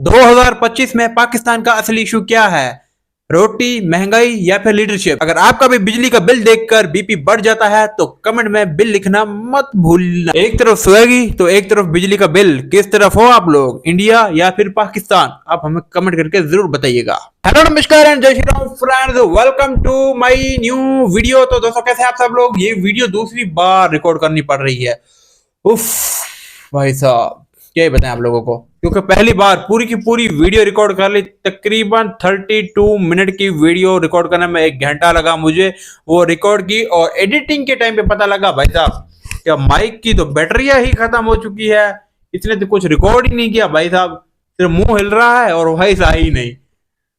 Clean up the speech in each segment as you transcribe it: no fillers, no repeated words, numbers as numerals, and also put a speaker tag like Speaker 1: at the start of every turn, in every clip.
Speaker 1: 2025 में पाकिस्तान का असली इशू क्या है? रोटी, महंगाई या फिर लीडरशिप? अगर आपका भी बिजली का बिल देखकर बीपी बढ़ जाता है तो कमेंट में बिल लिखना मत भूलना। एक तरफ स्विगी तो एक तरफ बिजली का बिल, किस तरफ हो आप लोग, इंडिया या फिर पाकिस्तान? आप हमें कमेंट करके जरूर बताइएगा। हेलो नमस्कार एंड जय Shri Ram friends, welcome to my new video. तो दोस्तों कैसे आप सब लोग? ये वीडियो दूसरी बार रिकॉर्ड करनी पड़ रही है। उफ भाई साहब, क्या ही बताएं आप लोगों को, क्योंकि पहली बार पूरी की पूरी वीडियो रिकॉर्ड कर ली। तकरीबन 32 मिनट की वीडियो रिकॉर्ड करने में 1 घंटा लगा मुझे वो रिकॉर्ड की, और एडिटिंग के टाइम पे पता लगा भाई साहब क्या माइक की तो बैटरिया ही खत्म हो चुकी है। इसने तो कुछ रिकॉर्ड ही नहीं किया भाई साहब, सिर्फ मुंह हिल रहा है और वॉइस आई ही नहीं।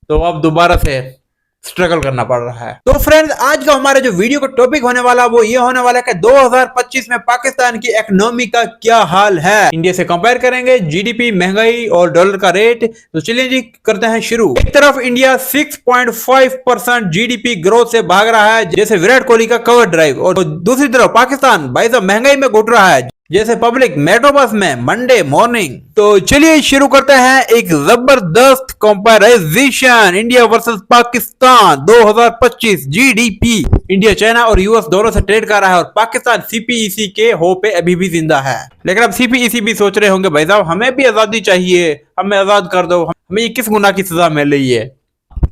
Speaker 1: तो अब दोबारा से स्ट्रगल करना पड़ रहा है। तो फ्रेंड्स, आज का हमारा जो वीडियो का टॉपिक होने वाला वो ये होने वाला है कि 2025 में पाकिस्तान की इकोनॉमी का क्या हाल है। इंडिया से कंपेयर करेंगे जीडीपी, महंगाई और डॉलर का रेट। तो चलिए जी करते हैं शुरू। एक तरफ इंडिया 6.5% जीडीपी ग्रोथ से भाग रहा है जैसे विराट कोहली का कवर ड्राइव, और दूसरी तरफ पाकिस्तान भाई साहब महंगाई में घुट रहा है जैसे पब्लिक मेट्रो बस में मंडे मॉर्निंग। तो चलिए शुरू करते हैं एक जबरदस्त comparison, India versus Pakistan 2025 GDP. India China और यूएस दोनों से ट्रेड कर रहा है और पाकिस्तान सीपीईसी के हो पे अभी भी जिंदा है। लेकिन अब सीपीईसी भी सोच रहे होंगे भाई साहब हमें भी आजादी चाहिए, हमें आजाद कर दो, हमें ये किस गुनाह की सजा मिल रही है।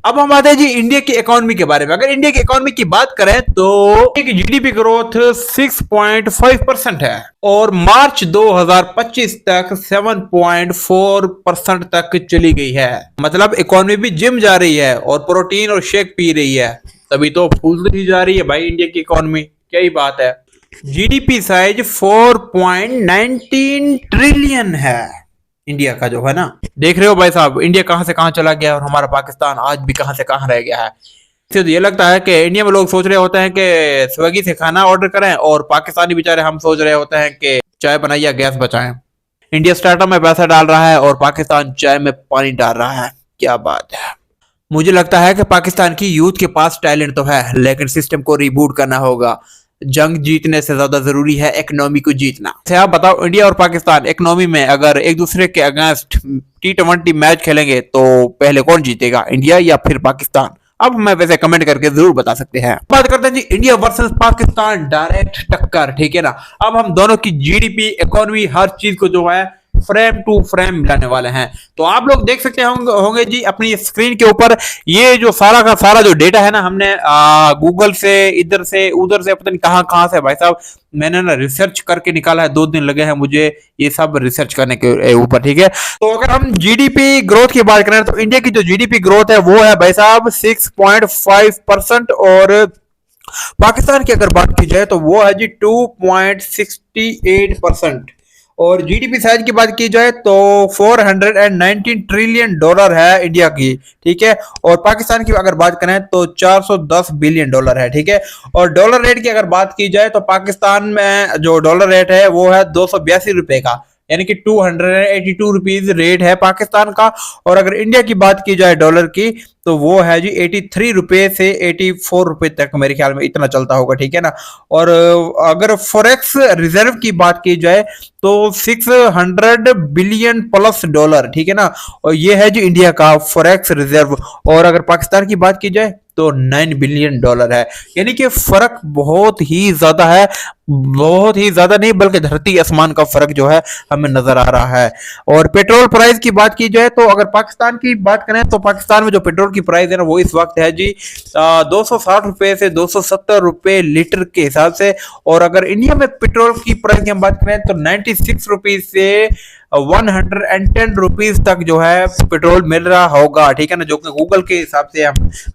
Speaker 1: अब हम आते हैं जी इंडिया की इकोनॉमी के बारे में। अगर इंडिया की इकोनॉमी की बात करें तो जीडीपी ग्रोथ 6.5% है और मार्च 2025 तक 7.4% तक चली गई है। मतलब इकोनॉमी भी जिम जा रही है और प्रोटीन और शेक पी रही है, तभी तो फूल ही जा रही है भाई इंडिया की इकोनॉमी। क्या ही बात है। जीडीपी साइज 4.19 ट्रिलियन है इंडिया का, जो है ना। देख रहे हो भाई साहब इंडिया कहां से कहां चला गया और हमारा पाकिस्तान आज भी कहां से कहां रह गया है। इससे तो ये लगता है कि इंडिया में लोग सोच रहे होते हैं कि स्विगी से खाना ऑर्डर करें, और पाकिस्तानी बेचारे हम सोच रहे होते हैं कि चाय बनाइए गैस बचाएं। इंडिया स्टार्टअप में पैसा डाल रहा है और पाकिस्तान चाय में पानी डाल रहा है। क्या बात है। मुझे लगता है कि पाकिस्तान की यूथ के पास टैलेंट तो है, लेकिन सिस्टम को रिबूट करना होगा। जंग जीतने से ज्यादा जरूरी है इकोनॉमी को जीतना। आप बताओ, इंडिया और पाकिस्तान इकोनॉमी में अगर एक दूसरे के अगेंस्ट T20 मैच खेलेंगे तो पहले कौन जीतेगा, इंडिया या फिर पाकिस्तान? अब हमें वैसे कमेंट करके जरूर बता सकते हैं। बात करते हैं जी इंडिया वर्सेस पाकिस्तान, डायरेक्ट टक्कर, ठीक है ना। अब हम दोनों की जीडीपी, इकोनॉमी, हर चीज को जो है फ्रेम टू फ्रेम मिलाने वाले हैं। तो आप लोग देख सकते होंगे जी अपनी स्क्रीन के ऊपर ये जो सारा का सारा जो डेटा है ना, हमने गूगल से, इधर से उधर से, पता नहीं कहां से भाई साहब मैंने ना रिसर्च करके निकाला है। 2 दिन लगे हैं मुझे ये सब रिसर्च करने के ऊपर, ठीक है। तो अगर हम जीडीपी ग्रोथ की बात करें तो इंडिया की जो जीडीपी ग्रोथ है वो है भाई साहब 6.5%, और पाकिस्तान की अगर बात की जाए तो वो है जी 2.68%। और जीडीपी साइज की बात की जाए तो 419 ट्रिलियन डॉलर है इंडिया की, ठीक है। और पाकिस्तान की अगर बात करें तो 410 बिलियन डॉलर है, ठीक है। और डॉलर रेट की अगर बात की जाए तो पाकिस्तान में जो डॉलर रेट है वो है 282 रुपए का, यानी कि 282 रुपीज रेट है पाकिस्तान का। और अगर इंडिया की बात की जाए डॉलर की तो वो है जी 83 रुपए से 84 रुपए तक, मेरे ख्याल में इतना चलता होगा, ठीक है ना। और अगर फॉरेक्स रिजर्व की बात की जाए तो 600 बिलियन प्लस डॉलर, ठीक है ना। और ये है जी इंडिया का फॉरेक्स रिजर्व। और अगर पाकिस्तान की बात की जाए तो 9 बिलियन डॉलर है, यानी कि फर्क बहुत ही ज्यादा है। बहुत ही ज्यादा नहीं बल्कि धरती आसमान का फर्क जो है हमें नजर आ रहा है। और पेट्रोल प्राइस की बात की जाए तो अगर पाकिस्तान की बात करें तो पाकिस्तान में जो पेट्रोल की प्राइस है ना वो इस वक्त है जी 260 रुपए से 270 रुपए लीटर के हिसाब से। और अगर इंडिया में पेट्रोल की प्राइस की हम बात करें तो 96 रुपीज से 110 रुपीज तक जो है पेट्रोल मिल रहा होगा, ठीक है ना, जो कि गूगल के हिसाब से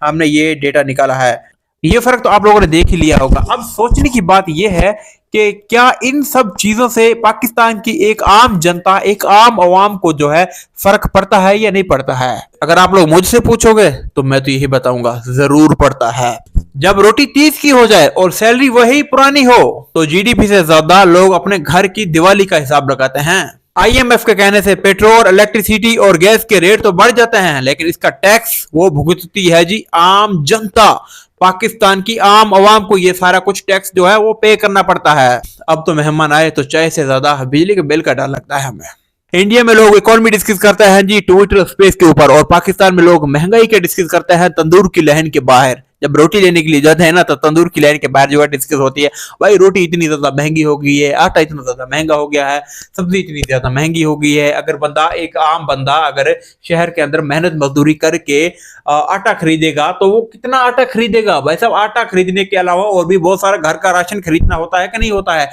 Speaker 1: हमने ये डेटा निकाला है। ये फर्क तो आप लोगों ने देख ही लिया होगा। अब सोचने की बात यह है कि क्या इन सब चीजों से पाकिस्तान की एक आम जनता, एक आम आवाम को जो है फर्क पड़ता है या नहीं पड़ता है? अगर आप लोग मुझसे पूछोगे तो मैं तो यही बताऊंगा, जरूर पड़ता है। जब रोटी 30 की हो जाए और सैलरी वही पुरानी हो तो जीडीपी से ज्यादा लोग अपने घर की दिवाली का हिसाब लगाते हैं। आईएमएफ के कहने से पेट्रोल, इलेक्ट्रिसिटी और गैस के रेट तो बढ़ जाते हैं, लेकिन इसका टैक्स वो भुगतती है जी आम जनता। पाकिस्तान की आम आवाम को ये सारा कुछ टैक्स जो है वो पे करना पड़ता है। अब तो मेहमान आए तो चाय से ज्यादा बिजली के बिल का डर लगता है हमें। इंडिया में लोग इकोनॉमी डिस्कस करते हैं जी ट्विटर स्पेस के ऊपर, और पाकिस्तान में लोग महंगाई के डिस्कस करते हैं तंदूर की लहन के बाहर। जब रोटी लेने के लिए जाते हैं ना तो तंदूर की लहन के बाहर जो है डिस्कस होती है, भाई रोटी इतनी ज्यादा महंगी हो गई है, आटा इतना ज्यादा महंगा हो गया है, सब्जी इतनी ज्यादा महंगी हो गई है। अगर बंदा, एक आम बंदा अगर शहर के अंदर मेहनत मजदूरी करके आटा खरीदेगा तो वो कितना आटा खरीदेगा भाई साहब। आटा खरीदने के अलावा और भी बहुत सारा घर का राशन खरीदना होता है कि नहीं होता है।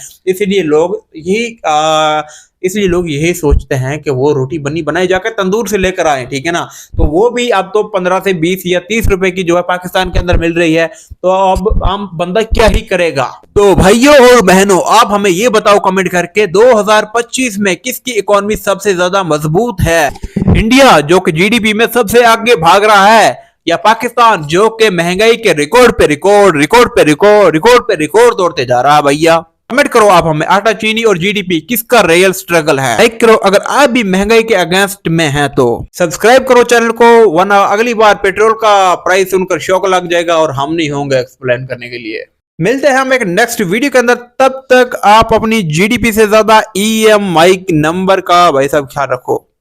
Speaker 1: इसलिए लोग यही सोचते हैं कि वो रोटी बनाई जाकर तंदूर से लेकर आए, ठीक है ना। तो वो भी अब तो 15 से 20 या 30 रुपए की जो है पाकिस्तान के अंदर मिल रही है, तो अब आम बंदा क्या ही करेगा। तो भाइयों और बहनों, आप हमें ये बताओ कमेंट करके 2025 में किसकी इकोनॉमी सबसे ज्यादा मजबूत है? इंडिया जो कि जीडीपी में सबसे आगे भाग रहा है, या पाकिस्तान जो कि महंगाई के रिकॉर्ड पे रिकॉर्ड तोड़ते जा रहा है? भैया कमेंट करो आप हमें, आटा चीनी और जीडीपी किसका रियल स्ट्रगल है। लाइक करो अगर आप भी महंगाई के अगेंस्ट में हैं तो। सब्सक्राइब करो चैनल को, वरना अगली बार पेट्रोल का प्राइस सुनकर शौक लग जाएगा और हम नहीं होंगे एक्सप्लेन करने के लिए। मिलते हैं हम एक नेक्स्ट वीडियो के अंदर, तब तक आप अपनी जीडीपी से ज्यादा ईएमआई नंबर का भाई साहब ख्याल रखो।